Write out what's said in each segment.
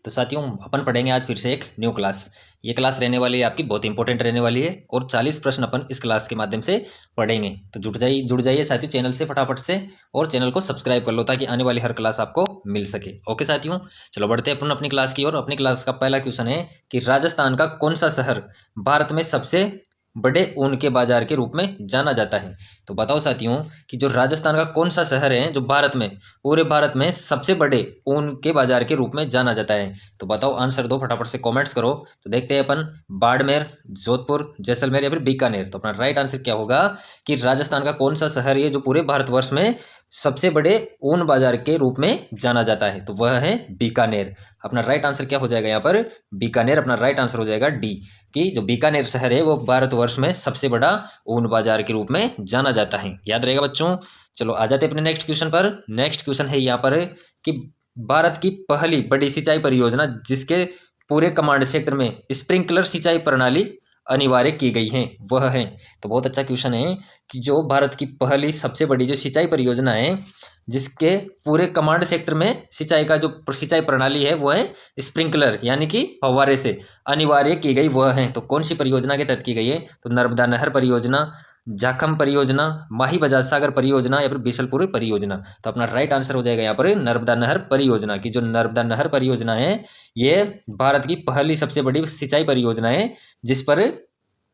तो साथियों अपन पढ़ेंगे आज फिर से एक न्यू क्लास। ये क्लास रहने वाली है आपकी बहुत इंपॉर्टेंट रहने वाली है और 40 प्रश्न अपन इस क्लास के माध्यम से पढ़ेंगे। तो जुड़ जाइए साथियों चैनल से फटाफट से और चैनल को सब्सक्राइब कर लो ताकि आने वाली हर क्लास आपको मिल सके। ओके साथियों, चलो बढ़ते हैं अपन अपनी क्लास की ओर। अपनी क्लास का पहला क्वेश्चन है कि राजस्थान का कौन सा शहर भारत में सबसे बड़े ऊन के बाजार के रूप में जाना जाता है। तो बताओ साथियों कि जो राजस्थान का कौन सा शहर है जो पूरे भारत में सबसे बड़े ऊन के बाजार के रूप में जाना जाता है। तो बताओ, आंसर दो फटाफट से कमेंट्स करो। तो देखते हैं अपन, बाड़मेर, जोधपुर, जैसलमेर या फिर बीकानेर। तो अपना राइट आंसर क्या होगा कि राजस्थान का कौन सा शहर है जो पूरे भारतवर्ष में सबसे बड़े ऊन बाजार के रूप में जाना जाता है, तो वह है बीकानेर। अपना राइट आंसर क्या हो जाएगा यहाँ पर, बीकानेर। अपना राइट आंसर हो जाएगा डी, कि जो बीकानेर शहर है वो भारतवर्ष में सबसे बड़ा ऊन बाजार के रूप में जाना जाता है। याद रहेगा बच्चों। चलो आ जाते हैं अपने नेक्स्ट क्वेश्चन पर। नेक्स्ट क्वेश्चन है यहाँ पर कि भारत की पहली बड़ी सिंचाई परियोजना जिसके पूरे कमांड क्षेत्र में स्प्रिंकलर सिंचाई प्रणाली अनिवार्य की गई है वह है। तो बहुत अच्छा क्वेश्चन है कि जो भारत की पहली सबसे बड़ी जो सिंचाई परियोजना है जिसके पूरे कमांड क्षेत्र में सिंचाई का जो सिंचाई प्रणाली है वो है स्प्रिंकलर यानी कि फव्वारे से अनिवार्य की गई वह है। तो कौन सी परियोजना के तहत की गई है, तो नर्मदा नहर परियोजना, जाखम परियोजना, माही बजाज सागर परियोजना या फिर बीसलपुर परियोजना। तो अपना राइट आंसर हो जाएगा यहाँ पर नर्मदा नहर परियोजना। की जो नर्मदा नहर परियोजना है ये भारत की पहली सबसे बड़ी सिंचाई परियोजना है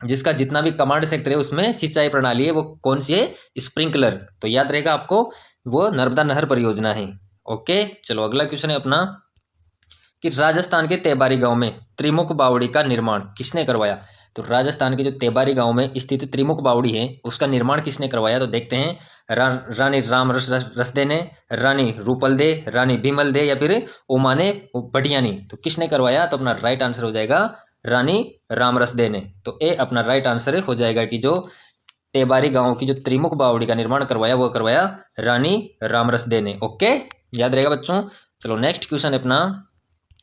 जिसका जितना भी कमांड सेक्टर है उसमें सिंचाई प्रणाली है वो कौन सी है, स्प्रिंकलर। तो याद रहेगा आपको वो नर्मदा नहर परियोजना है। ओके, चलो अगला क्वेश्चन है अपना कि राजस्थान के तेबारी गांव में त्रिमुख बावड़ी का निर्माण किसने करवाया। तो राजस्थान के जो तेबारी गांव में स्थित त्रिमुख बावड़ी है उसका निर्माण किसने करवाया। तो देखते हैं, रानी राम रसदे ने, रानी रूपल दे, रानी भीमल दे या फिर उमाने भटियानी। तो किसने करवाया, तो अपना राइट आंसर हो जाएगा रानी राम रसदे ने। तो ए अपना राइट आंसर हो जाएगा कि जो तेबारी गांव की जो त्रिमुख बावड़ी का निर्माण करवाया वो करवाया रानी रामरसदे ने। ओके, याद रहेगा बच्चों। चलो नेक्स्ट क्वेश्चन अपना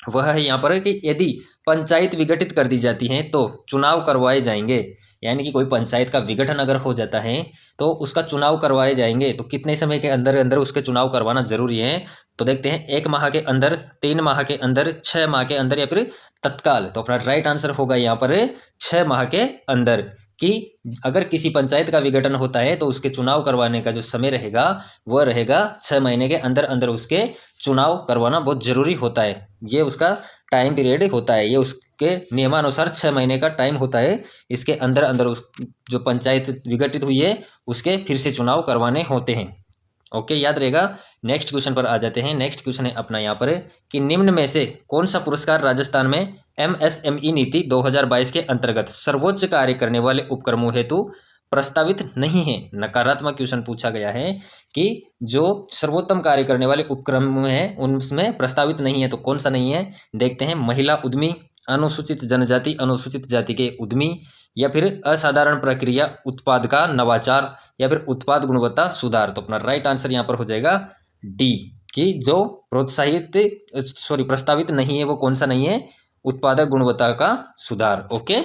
वह है यहाँ पर कि यदि पंचायत विघटित कर दी जाती है तो चुनाव करवाए जाएंगे। यानी कि कोई पंचायत का विघटन अगर हो जाता है तो उसका चुनाव करवाए जाएंगे, तो कितने समय के अंदर अंदर उसके चुनाव करवाना जरूरी है। तो देखते हैं, 1 माह के अंदर, 3 माह के अंदर, 6 माह के अंदर या फिर तत्काल। तो अपना राइट आंसर होगा यहाँ पर 6 माह के अंदर। कि अगर किसी पंचायत का विघटन होता है तो उसके चुनाव करवाने का जो समय रहेगा वह रहेगा 6 महीने के अंदर अंदर उसके चुनाव करवाना बहुत जरूरी होता है। ये उसका टाइम पीरियड होता है, ये उसके नियमानुसार 6 महीने का टाइम होता है। इसके अंदर अंदर उस जो पंचायत विघटित हुई है उसके फिर से चुनाव करवाने होते हैं। ओके, याद रहेगा। नेक्स्ट क्वेश्चन पर आ जाते हैं। नेक्स्ट क्वेश्चन है अपना यहाँ पर कि निम्न में से कौन सा पुरस्कार राजस्थान में MSME नीति 2022 के अंतर्गत सर्वोच्च कार्य करने वाले उपक्रमों हेतु प्रस्तावित नहीं है। नकारात्मक क्वेश्चन पूछा गया है कि जो सर्वोत्तम कार्य करने वाले उपक्रम हैं उनमें प्रस्तावित नहीं है, तो कौन सा नहीं है। देखते हैं, महिला उद्यमी, अनुसूचित जनजाति अनुसूचित जाति के उद्यमी या फिर असाधारण प्रक्रिया उत्पाद का नवाचार या फिर उत्पाद गुणवत्ता सुधार। तो अपना राइट आंसर यहाँ पर हो जाएगा डी, कि जो प्रस्तावित नहीं है वो कौन सा नहीं है, उत्पादक गुणवत्ता का सुधार। ओके,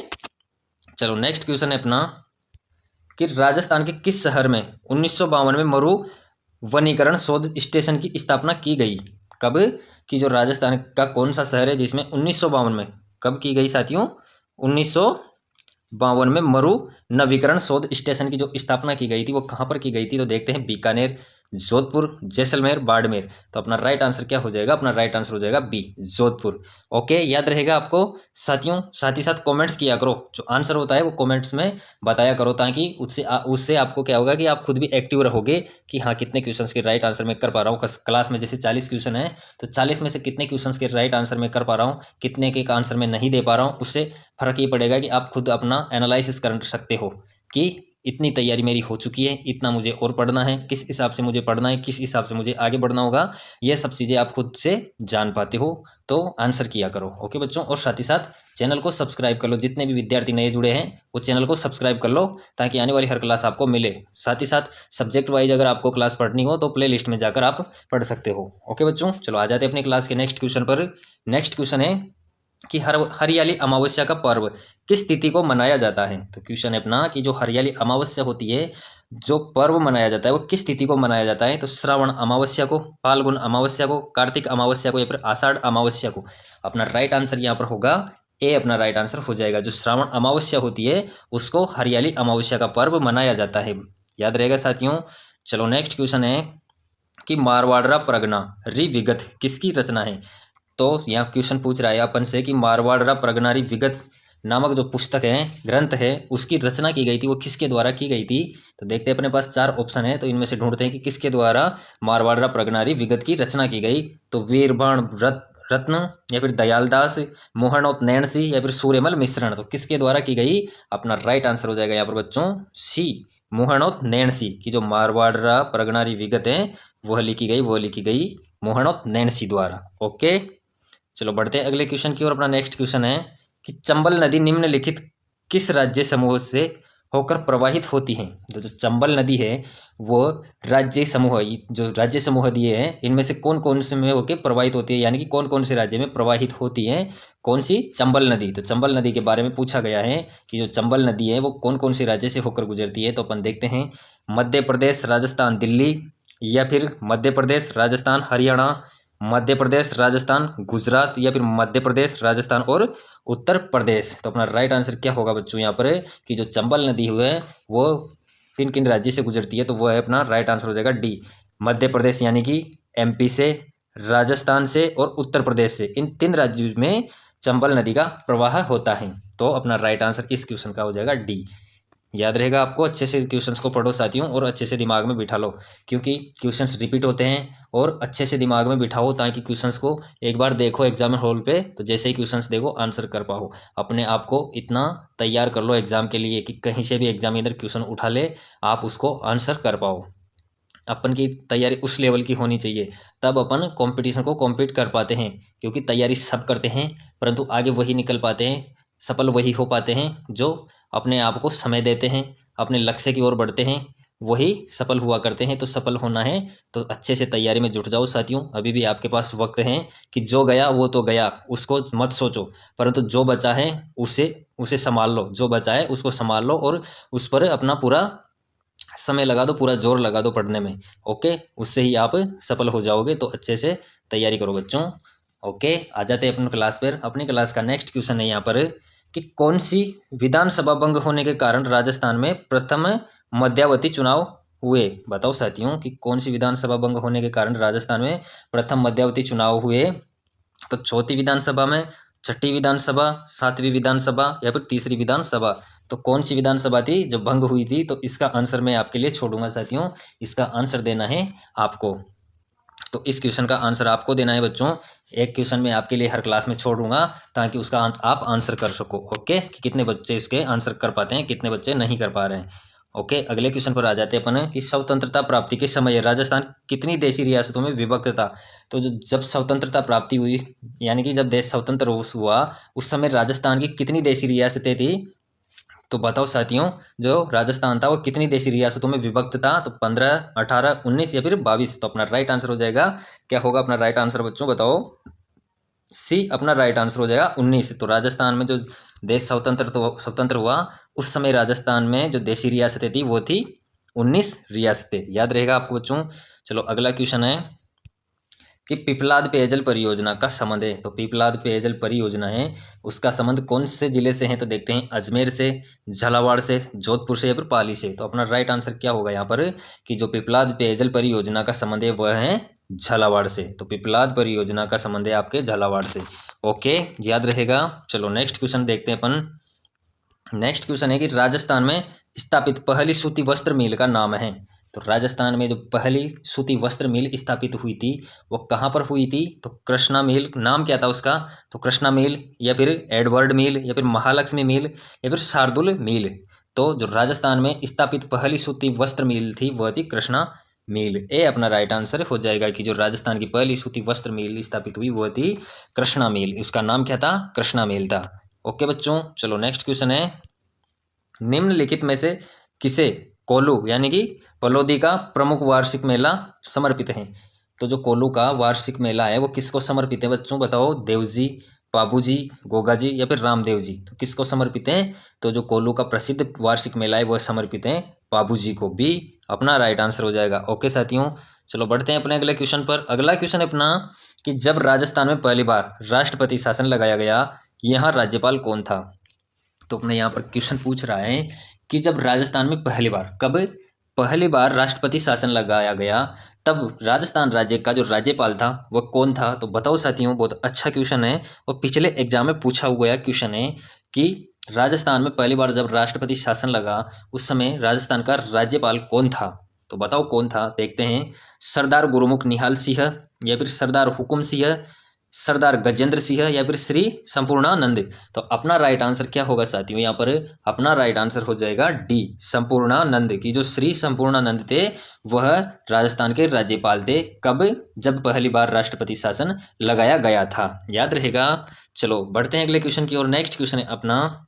चलो नेक्स्ट क्वेश्चन है अपना कि राजस्थान के किस शहर में 1952 में मरु वनीकरण शोध स्टेशन की स्थापना की गई। कब, कि जो राजस्थान का कौन सा शहर है जिसमें 1952 में कब की गई साथियों, 1952 में मरु नवीकरण शोध स्टेशन की जो स्थापना की गई थी वो कहाँ पर की गई थी। तो देखते हैं, बीकानेर, जोधपुर, जैसलमेर, बाड़मेर। तो अपना राइट आंसर क्या हो जाएगा, अपना राइट आंसर हो जाएगा बी, जोधपुर। ओके, याद रहेगा आपको साथियों। साथ ही साथ कमेंट्स किया करो, जो आंसर होता है वो कमेंट्स में बताया करो ताकि उससे आपको क्या होगा कि आप खुद भी एक्टिव रहोगे कि हाँ कितने क्वेश्चंस के राइट आंसर मैं कर पा रहा हूँ। क्लास में जैसे 40 क्वेश्चन है तो 40 में से कितने क्वेश्चंस के राइट आंसर मैं कर पा रहा हूँ, कितने के आंसर मैं नहीं दे पा रहा हूँ। उससे फर्क ये पड़ेगा कि आप खुद अपना एनालिसिस कर सकते हो कि इतनी तैयारी मेरी हो चुकी है, इतना मुझे और पढ़ना है, किस हिसाब से मुझे पढ़ना है, किस हिसाब से मुझे आगे बढ़ना होगा। ये सब चीज़ें आप खुद से जान पाते हो, तो आंसर किया करो। ओके बच्चों, और साथ ही साथ चैनल को सब्सक्राइब कर लो। जितने भी विद्यार्थी नए जुड़े हैं वो चैनल को सब्सक्राइब कर लो ताकि आने वाली हर क्लास आपको मिले। साथ ही साथ सब्जेक्ट वाइज अगर आपको क्लास पढ़नी हो तो प्ले लिस्ट में जाकर आप पढ़ सकते हो। ओके बच्चों, चलो आ जाते हैं अपनी क्लास के नेक्स्ट क्वेश्चन पर। नेक्स्ट क्वेश्चन है कि हरियाली अमावस्या का पर्व किस तिथि को मनाया जाता है। तो क्वेश्चन है अपना कि जो हरियाली अमावस्या होती है, जो पर्व मनाया जाता है वो किस तिथि को मनाया जाता है। तो श्रावण अमावस्या को, फाल्गुन अमावस्या को, कार्तिक अमावस्या को या फिर आषाढ़ अमावस्या को। अपना राइट आंसर यहाँ पर होगा ए, अपना राइट आंसर हो जाएगा। जो श्रावण अमावस्या होती है उसको हरियाली अमावस्या का पर्व मनाया जाता है, याद रहेगा साथियों। चलो नेक्स्ट क्वेश्चन है कि मारवाड़ प्रगना विगत किसकी रचना है। तो यहाँ क्वेश्चन पूछ रहा है अपन से कि मारवाड़ प्रगनारी विगत नामक जो पुस्तक है, ग्रंथ है, उसकी रचना की गई थी, वो किसके द्वारा की गई थी। तो देखते हैं अपने पास 4 ऑप्शन है, तो इनमें से ढूंढते हैं कि किसके द्वारा मारवाड़ प्रगनारी विगत की रचना की गई। तो वीरबाण रत्न या फिर दयालदास, मोहनोत नैण सिंह या फिर सूर्यमल मिश्रण। तो किसके द्वारा की गई। अपना राइट आंसर हो जाएगा यहाँ पर बच्चों सी, मोहनोत नैण सिंह की जो मारवाड़ प्रगनारी विगत है वह लिखी गई मोहनोत नैण सिंह द्वारा। ओके, चलो बढ़ते हैं अगले क्वेश्चन की ओर। अपना नेक्स्ट क्वेश्चन है कि चंबल नदी निम्नलिखित किस राज्य समूह से होकर प्रवाहित होती है। तो जो चंबल नदी है वो राज्य समूह, जो राज्य समूह दिए हैं इनमें से कौन कौन से में होकर प्रवाहित होती है, यानी कि कौन कौन से राज्य में प्रवाहित होती है कौन सी चंबल नदी। तो चंबल नदी के बारे में पूछा गया है कि जो चंबल नदी है वो कौन कौन से राज्य से होकर गुजरती है। तो अपन देखते हैं मध्य प्रदेश, राजस्थान, दिल्ली, या फिर मध्य प्रदेश, राजस्थान, हरियाणा, मध्य प्रदेश, राजस्थान, गुजरात, या फिर मध्य प्रदेश, राजस्थान और उत्तर प्रदेश। तो अपना राइट आंसर क्या होगा बच्चों यहाँ पर कि जो चंबल नदी है वो किन किन राज्य से गुजरती है। तो वो है अपना राइट आंसर हो जाएगा डी, मध्य प्रदेश यानी कि एमपी से, राजस्थान से और उत्तर प्रदेश से, इन 3 राज्यों में चंबल नदी का प्रवाह होता है। तो अपना राइट आंसर इस क्वेश्चन का हो जाएगा डी। याद रहेगा आपको, अच्छे से क्वेश्चंस को पढ़ो साथियों और अच्छे से दिमाग में बिठा लो, क्योंकि क्वेश्चंस रिपीट होते हैं और अच्छे से दिमाग में बिठाओ ताकि क्वेश्चंस को एक बार देखो एग्जाम हॉल पे, तो जैसे ही क्वेश्चंस देखो आंसर कर पाओ। अपने आप को इतना तैयार कर लो एग्जाम के लिए कि कहीं से भी एग्जाम इधर क्वेश्चन उठा ले आप उसको आंसर कर पाओ। अपन की तैयारी उस लेवल की होनी चाहिए, तब अपन कंपटीशन को कॉम्पीट कर पाते हैं। क्योंकि तैयारी सब करते हैं परंतु आगे वही निकल पाते हैं, सफल वही हो पाते हैं जो अपने आप को समय देते हैं, अपने लक्ष्य की ओर बढ़ते हैं, वही सफल हुआ करते हैं। तो सफल होना है तो अच्छे से तैयारी में जुट जाओ साथियों, अभी भी आपके पास वक्त है कि जो गया वो तो गया, उसको मत सोचो, परंतु जो बचा है उसे उसे संभाल लो, जो बचा है उसको संभाल लो और उस पर अपना पूरा समय लगा दो, पूरा जोर लगा दो पढ़ने में। ओके, उससे ही आप सफल हो जाओगे। तो अच्छे से तैयारी करो बच्चों। ओके, आ जाते हैं अपनी क्लास पर। अपनी क्लास का नेक्स्ट क्वेश्चन है यहाँ पर कि कौन सी विधानसभा भंग होने के कारण राजस्थान में प्रथम मध्यावधि चुनाव हुए। बताओ साथियों कि कौन सी विधानसभा भंग होने के कारण राजस्थान में प्रथम मध्यावधि चुनाव हुए। तो चौथी विधानसभा में, छठी विधानसभा, सातवीं विधानसभा या फिर तीसरी विधानसभा। तो कौन सी विधानसभा थी जो भंग हुई थी। तो इसका आंसर मैं आपके लिए छोड़ूंगा साथियों, इसका आंसर देना है आपको। तो इस क्वेश्चन का आंसर आपको देना है बच्चों। एक क्वेश्चन मैं आपके लिए हर क्लास में छोड़ूंगा ताकि उसका आप आंसर कर सको। ओके, कि कितने बच्चे इसके आंसर कर पाते हैं, कितने बच्चे नहीं कर पा रहे हैं। ओके, अगले क्वेश्चन पर आ जाते हैं अपन कि स्वतंत्रता प्राप्ति के समय राजस्थान कितनी देशी रियासतों में विभक्त था। तो जो जब स्वतंत्रता प्राप्ति हुई यानी कि जब देश स्वतंत्र हुआ उस समय राजस्थान की कितनी देशी रियासतें थी। तो बताओ साथियों जो राजस्थान था वो कितनी देशी रियासतों में विभक्त था। तो 15, 18, 19 या फिर 22। तो अपना राइट आंसर हो जाएगा, क्या होगा अपना राइट आंसर बच्चों बताओ। सी अपना राइट आंसर हो जाएगा 19। तो राजस्थान में जो देश स्वतंत्र हुआ उस समय राजस्थान में जो देशी रियासतें थी वो थी 19 रियासतें। याद रहेगा आपको बच्चों। चलो अगला क्वेश्चन है कि पिपलाद पेयजल परियोजना का संबंध है। तो पिपलाद पेयजल परियोजना है उसका संबंध कौन से जिले से है। तो देखते हैं अजमेर से, झालावाड़ से, जोधपुर से या फिर पाली से। तो अपना राइट आंसर क्या होगा यहाँ पर कि जो पिपलाद पेयजल परियोजना का संबंध है वह है झालावाड़ से। तो पिपलाद परियोजना का संबंध है आपके झालावाड़ से। ओके, याद रहेगा। चलो नेक्स्ट क्वेश्चन देखते हैं अपन। नेक्स्ट क्वेश्चन है कि राजस्थान में स्थापित पहली सूती वस्त्र मिल का नाम है। तो राजस्थान में जो पहली सूती वस्त्र मिल स्थापित हुई थी वो कहाँ पर हुई थी। तो कृष्णा मिल, नाम क्या था उसका। तो कृष्णा मिल या फिर एडवर्ड मिल या फिर महालक्ष्मी मिल या फिर शार्दुल मिल। तो जो राजस्थान में स्थापित पहली सूती वस्त्र मिल थी वह थी कृष्णा मिल। ए अपना राइट आंसर हो जाएगा कि जो राजस्थान की पहली सूती वस्त्र मिल स्थापित हुई वह थी कृष्णा मिल। उसका नाम क्या था, कृष्णा मिल था। ओके बच्चों, चलो नेक्स्ट क्वेश्चन है निम्नलिखित में से किसे कोल्लू यानी कि पलोदी का प्रमुख वार्षिक मेला समर्पित है। तो जो कोल्लू का वार्षिक मेला है वो किसको समर्पित है बच्चों बताओ। देवजी, बाबूजी, गोगाजी या फिर रामदेव जी? तो किसको समर्पित हैं? तो जो कोल्लू का प्रसिद्ध वार्षिक मेला है वह समर्पित है बाबूजी को। बी अपना राइट आंसर हो जाएगा। ओके साथियों, चलो बढ़ते हैं अपने अगले क्वेश्चन पर। अगला क्वेश्चन अपना कि जब राजस्थान में पहली बार राष्ट्रपति शासन लगाया गया, यहाँ राज्यपाल कौन था? तो अपने यहाँ पर क्वेश्चन पूछ रहा है कि जब राजस्थान में पहली बार, कब पहली बार राष्ट्रपति शासन लगाया गया, तब राजस्थान राज्य का जो राज्यपाल था वह कौन था? तो बताओ साथियों, बहुत अच्छा क्वेश्चन है और पिछले एग्जाम में पूछा हुआ क्वेश्चन है कि राजस्थान में पहली बार जब राष्ट्रपति शासन लगा उस समय राजस्थान का राज्यपाल कौन था? तो बताओ कौन था? देखते हैं। सरदार गुरुमुख निहाल सिंह या फिर सरदार हुकुम सिंह, सरदार गजेंद्र सिंह या फिर श्री संपूर्णानंद? तो अपना राइट आंसर क्या होगा साथियों? यहाँ पर अपना राइट आंसर हो जाएगा डी संपूर्णानंद की जो श्री संपूर्णानंद थे वह राजस्थान के राज्यपाल थे। कब? जब पहली बार राष्ट्रपति शासन लगाया गया था, याद रहेगा। चलो बढ़ते हैं अगले क्वेश्चन की ओर। नेक्स्ट क्वेश्चन है अपना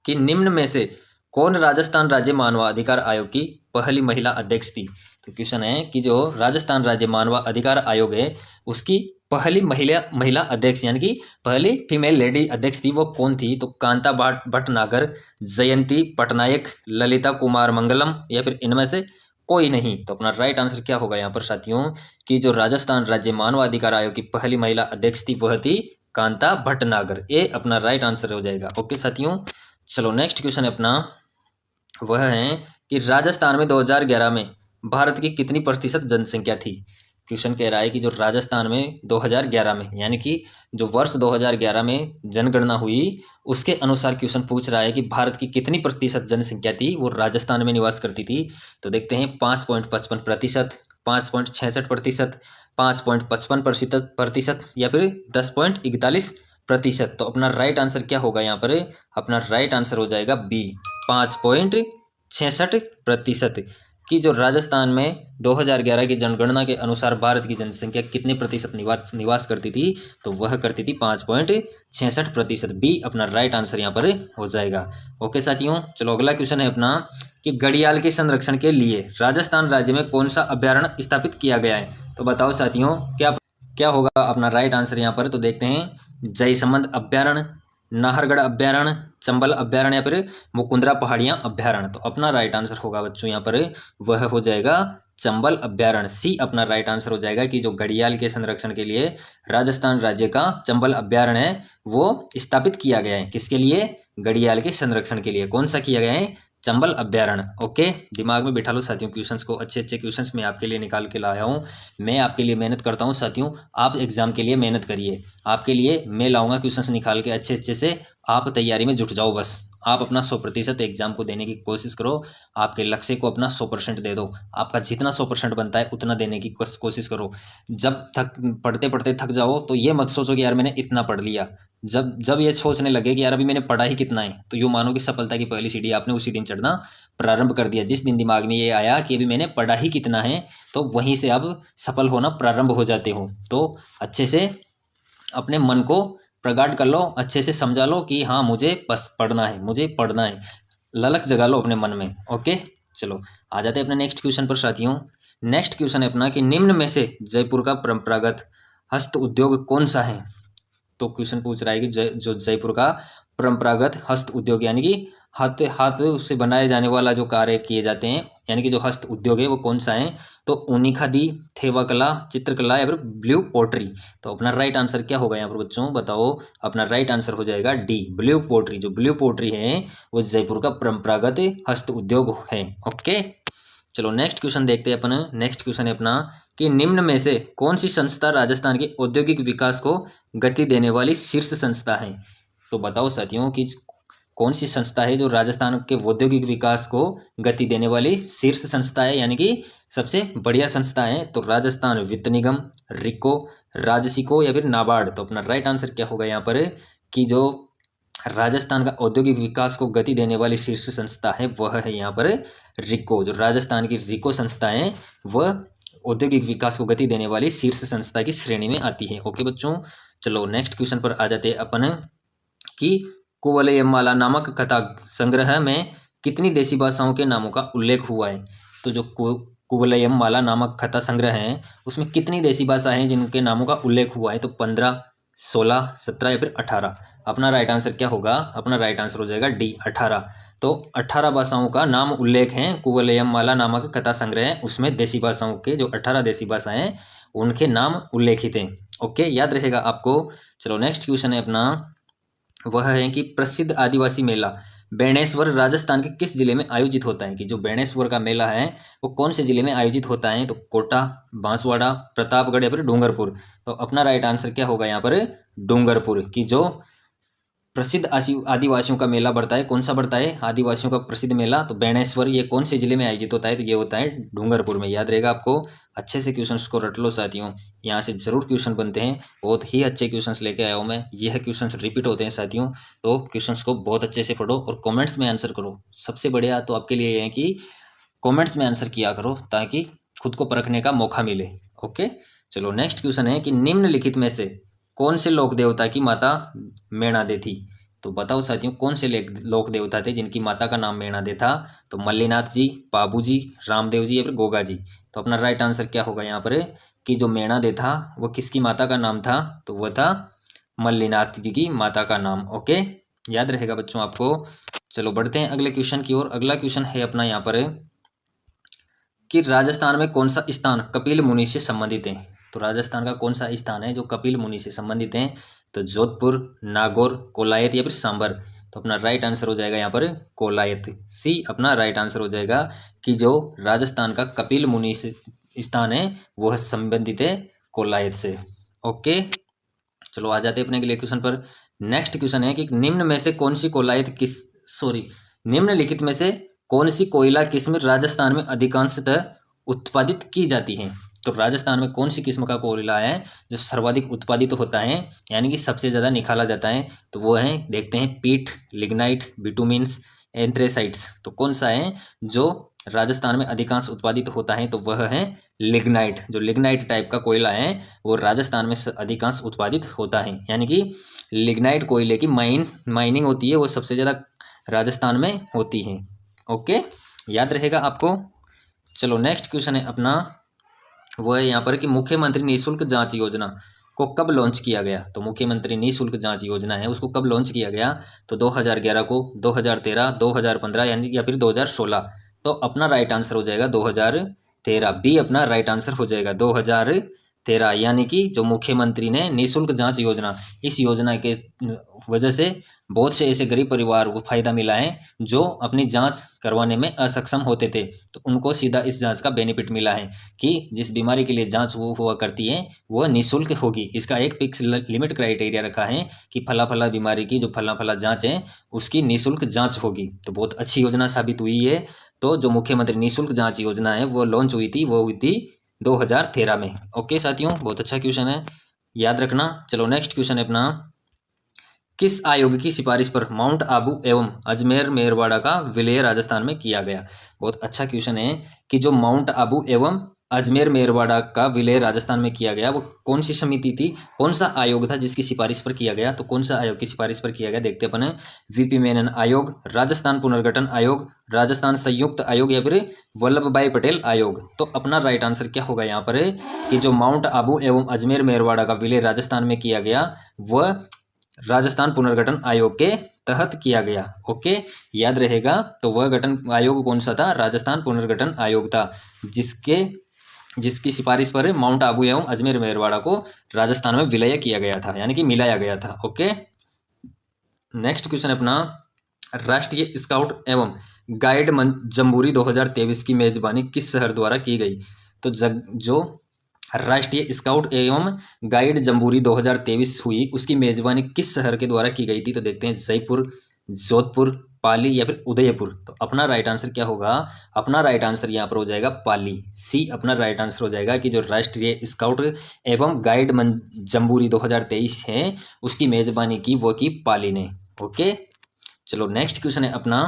कि निम्न में से कौन राजस्थान राज्य मानवाधिकार आयोग की पहली महिला अध्यक्ष थी? तो क्वेश्चन है कि जो राजस्थान राज्य मानवाधिकार आयोग है उसकी पहली महिला अध्यक्ष यानी कि पहली फीमेल लेडी अध्यक्ष थी वो कौन थी? तो कांता भटनागर, जयंती पटनायक, ललिता कुमार मंगलम या फिर इनमें से कोई नहीं? तो अपना राइट आंसर क्या होगा यहाँ पर साथियों कि जो राजस्थान राज्य मानवाधिकार आयोग की पहली महिला अध्यक्ष थी वह थी कांता भटनागर। ये अपना राइट आंसर हो जाएगा। ओके साथियों, चलो नेक्स्ट क्वेश्चन अपना वह है कि राजस्थान में 2011 में भारत की कितनी प्रतिशत जनसंख्या थी? क्वेश्चन कह रहा है कि जो राजस्थान में 2011 में यानी कि जो वर्ष 2011 में जनगणना हुई उसके अनुसार क्वेश्चन पूछ रहा है कि भारत की कितनी प्रतिशत जनसंख्या थी वो राजस्थान में निवास करती थी? तो देखते हैं 5.55%, 5.66%, 5.55% या फिर 10.41%। तो अपना राइट आंसर क्या होगा यहाँ पर? अपना राइट आंसर हो जाएगा बी 5.66% की जो राजस्थान में 2011 की जनगणना के अनुसार भारत की जनसंख्या कितने प्रतिशत निवास करती थी? तो वह करती थी 5.66%। बी अपना राइट आंसर यहाँ पर हो जाएगा। ओके साथियों, चलो अगला क्वेश्चन है अपना कि घड़ियाल के संरक्षण के लिए राजस्थान राज्य में कौन सा अभ्यारण्य स्थापित किया गया है? तो बताओ साथियों क्या होगा अपना राइट आंसर यहाँ पर? तो देखते हैं जयसमंद अभ्यारण्य, नाहरगढ़ अभ्यारण्य, चंबल अभ्यारण्य या फिर मुकुंदरा पहाड़ियां अभ्यारण्य। तो अपना राइट आंसर होगा बच्चों यहाँ पर वह हो जाएगा चंबल अभ्यारण्य। सी अपना राइट आंसर हो जाएगा कि जो घड़ियाल के संरक्षण के लिए राजस्थान राज्य का चंबल अभ्यारण्य है वो स्थापित किया गया है। किसके लिए? घड़ियाल के संरक्षण के लिए। कौन सा किया गया है? चंबल अभ्यारण्य। ओके, दिमाग में बिठा लो साथियों क्वेश्चंस को, अच्छे अच्छे क्वेश्चंस मैं आपके लिए निकाल के लाया हूँ। मैं आपके लिए मेहनत करता हूँ साथियों, आप एग्जाम के लिए मेहनत करिए। आपके लिए मैं लाऊंगा क्वेश्चंस निकाल के अच्छे अच्छे से, आप तैयारी में जुट जाओ। बस आप अपना 100% एग्जाम को देने की कोशिश करो। आपके लक्ष्य को अपना 100% दे दो। आपका जितना 100% बनता है उतना देने की कोशिश करो। जब थक पढ़ते पढ़ते थक जाओ तो ये मत सोचो कि यार मैंने इतना पढ़ लिया। जब ये सोचने लगे कि यार अभी मैंने पढ़ा ही कितना है, तो यूँ मानो कि सफलता की पहली सीढ़ी आपने उसी दिन चढ़ना प्रारंभ कर दिया। जिस दिन दिमाग में ये आया कि अभी मैंने पढ़ा ही कितना है, तो वहीं से आप सफल होना प्रारंभ हो जाते हो। तो अच्छे से अपने मन को प्रगाढ़ कर लो, अच्छे से समझा लो कि हाँ मुझे बस पढ़ना है, मुझे पढ़ना है। ललक जगा लो अपने मन में। ओके, चलो आ जाते हैं अपने नेक्स्ट क्वेश्चन पर साथियों। नेक्स्ट क्वेश्चन है अपना कि निम्न में से जयपुर का परंपरागत हस्त उद्योग कौन सा है? तो क्वेश्चन पूछ रहा है कि जो जयपुर का परंपरागत हस्त उद्योग यानी कि हाथ से बनाए जाने वाला जो कार्य किए जाते हैं यानी कि जो हस्त उद्योग है वो कौन सा है? तो ऊनी खादी, थेवा कला, चित्रकला या फिर ब्लू पोट्री। तो अपना राइट आंसर क्या होगा यहाँ पर बच्चों? बताओ, अपना राइट आंसर हो जाएगा डी ब्लू पोट्री। जो ब्लू पोट्री है वो जयपुर का परंपरागत हस्त उद्योग है। ओके, चलो नेक्स्ट क्वेश्चन देखते हैं अपन। नेक्स्ट क्वेश्चन है अपना कि निम्न में से कौन सी संस्था राजस्थान के औद्योगिक विकास को गति देने वाली शीर्ष संस्था है? तो बताओ साथियों कि कौन सी संस्था है जो राजस्थान के औद्योगिक विकास को गति देने वाली शीर्ष संस्था है यानी कि सबसे बढ़िया संस्था है? तो राजस्थान वित्त निगम, रिको, राजसिको या फिर नाबार्ड। तो अपना राइट आंसर क्या होगा यहाँ पर कि जो राजस्थान का औद्योगिक विकास को गति देने वाली शीर्ष संस्था है वह है यहाँ पर रिको। जो राजस्थान की रिको संस्था है वह औद्योगिक विकास को गति देने वाली शीर्ष संस्था की श्रेणी में आती है। ओके बच्चों, चलो नेक्स्ट क्वेश्चन पर आ जाते हैं अपन कि कुवलयमाला नामक कथा संग्रह में कितनी देसी भाषाओं के नामों का उल्लेख हुआ है? तो जो कुवलयमाला नामक कथा संग्रह है उसमें कितनी देसी भाषा हैं जिनके नामों का उल्लेख हुआ है? तो 15, 16, 17 या फिर 18। अपना राइट आंसर क्या होगा? अपना राइट आंसर हो जाएगा डी 18। तो 18 भाषाओं का नाम उल्लेख है कुवलयम माला नामक कथा संग्रह है, उसमें देसी भाषाओं के जो 18 देसी भाषाएं हैं उनके नाम उल्लेखित हैं। ओके, याद रहेगा आपको। चलो नेक्स्ट क्वेश्चन है अपना, वह है कि प्रसिद्ध आदिवासी मेला बेणेश्वर राजस्थान के किस जिले में आयोजित होता है? कि जो बेणेश्वर का मेला है वो कौन से जिले में आयोजित होता है? तो कोटा, बांसवाड़ा, प्रतापगढ़ या फिर डूंगरपुर। तो अपना राइट आंसर क्या होगा यहाँ पर? डूंगरपुर। की जो प्रसिद्ध आदिवासियों का मेला बढ़ता है, कौन सा बढ़ता है? आदिवासियों का प्रसिद्ध मेला तो बेणेश्वर, ये कौन से जिले में आयोजित होता है? तो ये होता है डूंगरपुर में। याद रहेगा आपको। अच्छे से क्वेश्चंस को रट लो साथियों, यहाँ से जरूर क्वेश्चन बनते हैं। बहुत ही अच्छे क्वेश्चंस लेके आया हूँ मैं। यह क्वेश्चंस रिपीट होते हैं साथियों, तो क्वेश्चंस को बहुत अच्छे से पढ़ो और कॉमेंट्स में आंसर करो। सबसे बढ़िया तो आपके लिए है कि कॉमेंट्स में आंसर किया करो ताकि खुद को परखने का मौका मिले। ओके, चलो नेक्स्ट क्वेश्चन है कि निम्नलिखित में से कौन से लोक देवता की माता मेणा दे थी? तो बताओ साथियों, कौन से लोक देवता थे जिनकी माता का नाम मेणा दे था? तो मल्लीनाथ जी, बाबू जी, रामदेव जी या फिर गोगा जी। तो अपना राइट आंसर क्या होगा यहाँ पर? कि जो मेणा दे था वो किसकी माता का नाम था? तो वह था मल्लीनाथ जी की माता का नाम। ओके, याद रहेगा बच्चों आपको। चलो बढ़ते हैं अगले क्वेश्चन की ओर। अगला क्वेश्चन है अपना यहाँ पर कि राजस्थान में कौन सा स्थान कपिल मुनि से संबंधित है? तो राजस्थान का कौन सा स्थान है जो कपिल मुनि से संबंधित है? तो जोधपुर, नागौर, कोलायत या फिर सांबर। तो अपना राइट आंसर हो जाएगा यहाँ पर कोलायत। सी अपना राइट आंसर हो जाएगा कि जो राजस्थान का कपिल मुनि से स्थान है वह संबंधित है कोलायत से। ओके, चलो आ जाते हैं अपने अगले क्वेश्चन पर। नेक्स्ट क्वेश्चन है कि निम्न में से कौन सी कोलायत निम्नलिखित में से कौन सी कोयला किस्म राजस्थान में अधिकांशतः उत्पादित की जाती है? तो राजस्थान में कौन सी किस्म का कोयला है जो सर्वाधिक उत्पादित होता है, यानी कि सबसे ज्यादा निकाला जाता है? तो वो है, देखते हैं, पीट, लिग्नाइट, बिटुमिन्स, एंथ्रेसाइट्स। तो कौन सा है जो राजस्थान में अधिकांश उत्पादित होता है? तो वह है लिग्नाइट। जो लिग्नाइट टाइप का कोयला है वो राजस्थान में अधिकांश उत्पादित होता है, यानी कि लिग्नाइट कोयले की माइनिंग होती है वो सबसे ज्यादा राजस्थान में होती है। ओके, याद रहेगा आपको। चलो नेक्स्ट क्वेश्चन है अपना, वो है यहाँ पर कि मुख्यमंत्री निःशुल्क जांच योजना को कब लॉन्च किया गया? तो मुख्यमंत्री निःशुल्क जांच योजना है उसको कब लॉन्च किया गया? तो 2011 को, 2013, 2015 यानी या फिर 2016। तो अपना राइट आंसर हो जाएगा 2013। बी अपना राइट आंसर हो जाएगा 2013। यानी कि जो मुख्यमंत्री ने निःशुल्क जांच योजना, इस योजना के वजह से बहुत से ऐसे गरीब परिवार को फायदा मिला है जो अपनी जांच करवाने में असक्षम होते थे, तो उनको सीधा इस जांच का बेनिफिट मिला है कि जिस बीमारी के लिए जांच वो हुआ करती है वह निःशुल्क होगी। इसका एक फिक्स लिमिट क्राइटेरिया रखा है कि फला फला बीमारी की जो फला फला जांच है उसकी निःशुल्क जांच होगी। तो बहुत अच्छी योजना साबित हुई है। तो जो मुख्यमंत्री निःशुल्क जांच योजना है वो लॉन्च हुई थी, वो हुई थी 2013 में। ओके साथियों, बहुत अच्छा क्वेश्चन है, याद रखना। चलो नेक्स्ट क्वेश्चन है अपना, किस आयोग की सिफारिश पर माउंट आबू एवं अजमेर मेरवाड़ा का विलय राजस्थान में किया गया? बहुत अच्छा क्वेश्चन है कि जो माउंट आबू एवं अजमेर मेरवाड़ा का विलय राजस्थान में किया गया वो कौन सी समिति थी, कौन सा आयोग था जिसकी सिफारिश पर किया गया? तो कौन सा आयोग की सिफारिश पर किया गया देखते अपन। वीपी मेनन आयोग, राजस्थान पुनर्गठन आयोग, राजस्थान संयुक्त आयोग या फिर वल्लभ भाई पटेल आयोग। तो अपना राइट आंसर क्या होगा यहाँ पर कि जो माउंट आबू एवं अजमेर मेरवाड़ा का विलय राजस्थान में किया गया वह राजस्थान पुनर्गठन आयोग के तहत किया गया। ओके, याद रहेगा। तो वह गठन आयोग कौन सा था? राजस्थान पुनर्गठन आयोग था, जिसकी सिफारिश पर माउंट आबू एवं अजमेर मेरवाड़ा को राजस्थान में विलय किया गया था, यानी कि मिलाया गया था। ओके, नेक्स्ट क्वेश्चन अपना, राष्ट्रीय स्काउट एवं गाइड जम्बूरी 2023 की मेजबानी किस शहर द्वारा की गई? तो जो राष्ट्रीय स्काउट एवं गाइड जम्बूरी 2023 हुई उसकी मेजबानी किस शहर के द्वारा की गई थी? तो देखते हैं, जयपुर, जोधपुर, पाली या फिर उदयपुर। तो अपना राइट आंसर क्या होगा? अपना राइट आंसर यहाँ पर हो जाएगा पाली। सी अपना राइट आंसर हो जाएगा कि जो राष्ट्रीय स्काउट एवं गाइड जम्बूरी 2023 है उसकी मेजबानी की वो की पाली ने। ओके, चलो नेक्स्ट क्वेश्चन है अपना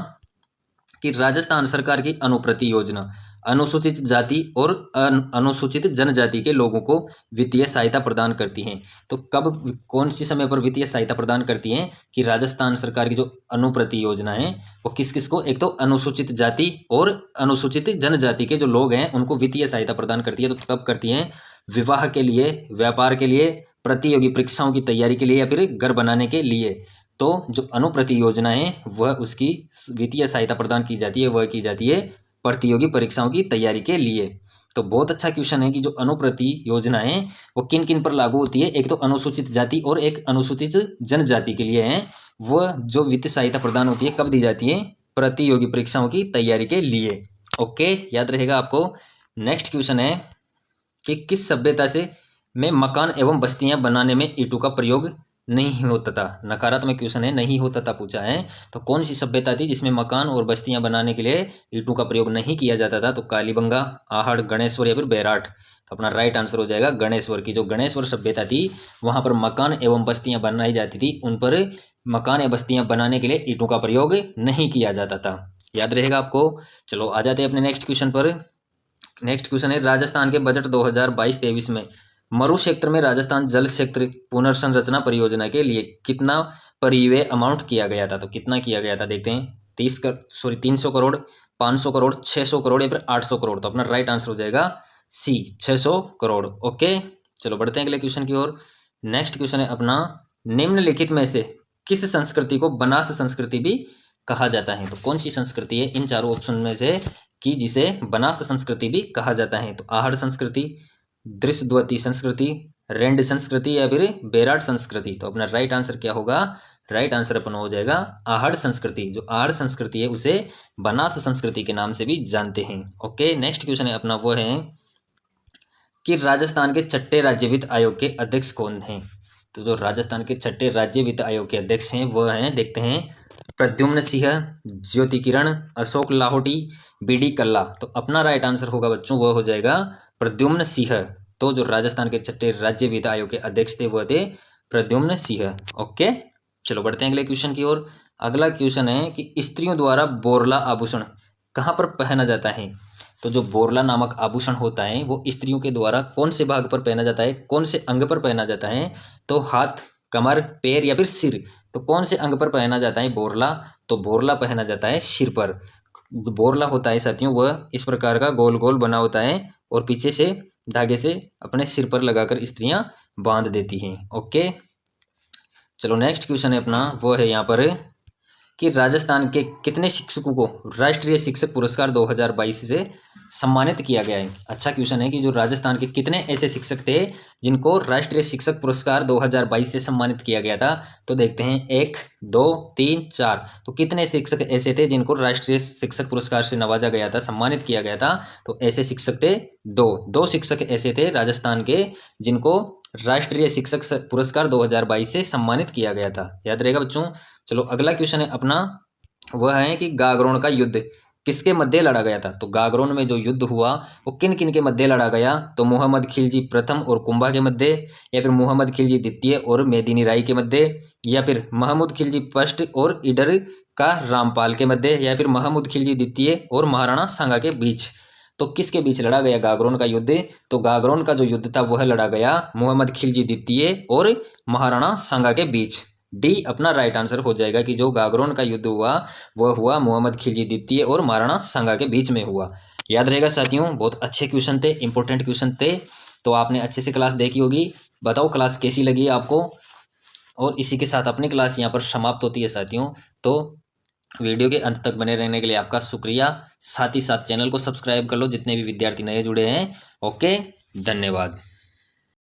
कि राजस्थान सरकार की अनुप्रति योजना अनुसूचित जाति और अनुसूचित जनजाति के लोगों को वित्तीय सहायता प्रदान करती हैं। तो कब, कौन सी समय पर वित्तीय सहायता प्रदान करती हैं? कि राजस्थान सरकार की जो अनुप्रति योजना है वो किस किस को, एक तो अनुसूचित जाति और अनुसूचित जनजाति के जो लोग हैं उनको वित्तीय सहायता प्रदान करती है। तो कब करती हैं? विवाह के लिए, व्यापार के लिए, प्रतियोगी परीक्षाओं की तैयारी के लिए या फिर घर बनाने के लिए। तो जो अनुप्रति योजना है वह उसकी वित्तीय सहायता प्रदान की जाती है, वह की जाती है प्रतियोगी परीक्षाओं की तैयारी के लिए। तो बहुत अच्छा क्वेश्चन है कि जो अनुप्रति योजना है वो किन किन पर लागू होती है। एक तो अनुसूचित जाति और एक अनुसूचित जनजाति के लिए है। वह जो वित्तीय सहायता प्रदान होती है कब दी जाती है, प्रतियोगी परीक्षाओं की तैयारी के लिए। ओके, याद रहेगा आपको। नेक्स्ट क्वेश्चन है कि किस सभ्यता से में मकान एवं बस्तियां बनाने में ईंटों का प्रयोग नहीं होता था। नकारात्मक क्वेश्चन है, नहीं होता था पूछा है। तो कौन सी सभ्यता थी जिसमें मकान और बस्तियां बनाने के लिए ईंटों का प्रयोग नहीं किया जाता था। तो कालीबंगा, आहड़, गणेश्वर या फिर बैराठ। तो अपना राइट आंसर हो जाएगा गणेश्वर की। जो गणेश्वर सभ्यता थी वहां पर मकान एवं बस्तियां बनाई जाती थी, उन पर मकान या बस्तियां बनाने के लिए ईंटों का प्रयोग नहीं किया जाता था। याद रहेगा आपको। चलो आ जाते हैं अपने नेक्स्ट क्वेश्चन पर। नेक्स्ट क्वेश्चन है राजस्थान के बजट 2022-23 में मरु क्षेत्र में राजस्थान जल क्षेत्र पुनर्संरचना परियोजना के लिए कितना परिव्यय अमाउंट किया गया था। तो कितना किया गया था देखते हैं। 300 करोड़, 500 करोड़, 600 करोड़ या फिर 800 करोड़। तो अपना राइट आंसर हो जाएगा सी, 600 करोड़। ओके, चलो बढ़ते हैं अगले क्वेश्चन की ओर। नेक्स्ट क्वेश्चन है अपना, निम्नलिखित में से किस संस्कृति को बनास संस्कृति भी कहा जाता है। तो कौन सी संस्कृति है इन चारों ऑप्शन में से कि जिसे बनास संस्कृति भी कहा जाता है। तो आहड़ संस्कृति, दृश्यद्वती संस्कृति, रेंड संस्कृति या फिर बैराठ संस्कृति। तो अपना राइट आंसर क्या होगा, राइट आंसर अपना हो जाएगा आहड़ संस्कृति। जो आहड़ संस्कृति है उसे बनास संस्कृति के नाम से भी जानते हैं। ओके, नेक्स्ट क्वेश्चन है अपना वो है कि राजस्थान के छठे राज्य वित्त आयोग के अध्यक्ष कौन हैं। तो जो राजस्थान के छठे राज्य वित्त आयोग के अध्यक्ष हैं वह हैं, देखते हैं, प्रद्युम्न सिंह, ज्योति किरण, अशोक लाहोटी, बीडी कल्ला। तो अपना राइट आंसर होगा बच्चों वह हो जाएगा प्रद्युम्न सिंह। तो जो राजस्थान के छठे राज्य वित्त आयोग के अध्यक्ष थे वह थे प्रद्युम्न सिंह। ओके, चलो बढ़ते हैं अगले क्वेश्चन की ओर। अगला क्वेश्चन है कि स्त्रियों द्वारा बोरला आभूषण कहाँ पर पहना जाता है। तो जो बोरला नामक आभूषण होता है वो स्त्रियों के द्वारा कौन से भाग पर पहना जाता है, कौन से अंग पर पहना जाता है। तो हाथ, कमर, पैर या फिर सिर। तो कौन से अंग पर पहना जाता है बोरला। तो बोरला पहना जाता है सिर पर। बोरला होता है साथियों वह इस प्रकार का गोल गोल बना होता है और पीछे से धागे से अपने सिर पर लगाकर स्त्रियां बांध देती हैं। ओके, चलो नेक्स्ट क्वेश्चन है अपना वो है यहाँ पर कि राजस्थान के कितने शिक्षकों को राष्ट्रीय शिक्षक पुरस्कार 2022 से सम्मानित किया गया है। अच्छा क्वेश्चन है कि जो राजस्थान के कितने ऐसे शिक्षक थे जिनको राष्ट्रीय शिक्षक पुरस्कार 2022 से सम्मानित किया गया था। तो देखते हैं 1, 2, 3, 4। तो कितने शिक्षक ऐसे थे जिनको राष्ट्रीय शिक्षक पुरस्कार से नवाजा गया था, सम्मानित किया गया था। तो ऐसे शिक्षक थे दो शिक्षक ऐसे थे राजस्थान के जिनको राष्ट्रीय शिक्षक पुरस्कार 2022 से सम्मानित किया गया था। याद रहेगा बच्चों। चलो अगला क्वेश्चन है अपना वह है कि गागरोन का युद्ध किसके मध्य लड़ा गया था। तो गागरोन में जो युद्ध हुआ वो किन किन के मध्य लड़ा गया। तो मोहम्मद खिलजी प्रथम और कुंभा के मध्य, या फिर मोहम्मद खिलजी द्वितीय और मेदिनी राय के मध्य, या फिर महमूद खिलजी फर्स्ट और इडर का रामपाल के मध्य, या फिर महमूद खिलजी द्वितीय और महाराणा सांगा के बीच। तो किसके बीच लड़ा गया गागरोन का युद्ध। तो गागरोन का जो युद्ध था वह लड़ा गया मोहम्मद खिलजी द्वितीय और महाराणा सांगा के बीच। डी अपना राइट आंसर हो जाएगा कि जो गागरोन का युद्ध हुआ वह हुआ मोहम्मद खिलजी द्वितीय और महाराणा सांगा के बीच में हुआ। याद रहेगा साथियों, बहुत अच्छे क्वेश्चन थे, इंपॉर्टेंट क्वेश्चन थे। तो आपने अच्छे से क्लास देखी होगी। बताओ क्लास कैसी लगी आपको। और इसी के साथ अपनी क्लास यहाँ पर समाप्त होती है साथियों। तो वीडियो के अंत तक बने रहने के लिए आपका शुक्रिया। साथ ही साथ चैनल को सब्सक्राइब कर लो जितने भी विद्यार्थी नए जुड़े हैं। ओके, धन्यवाद।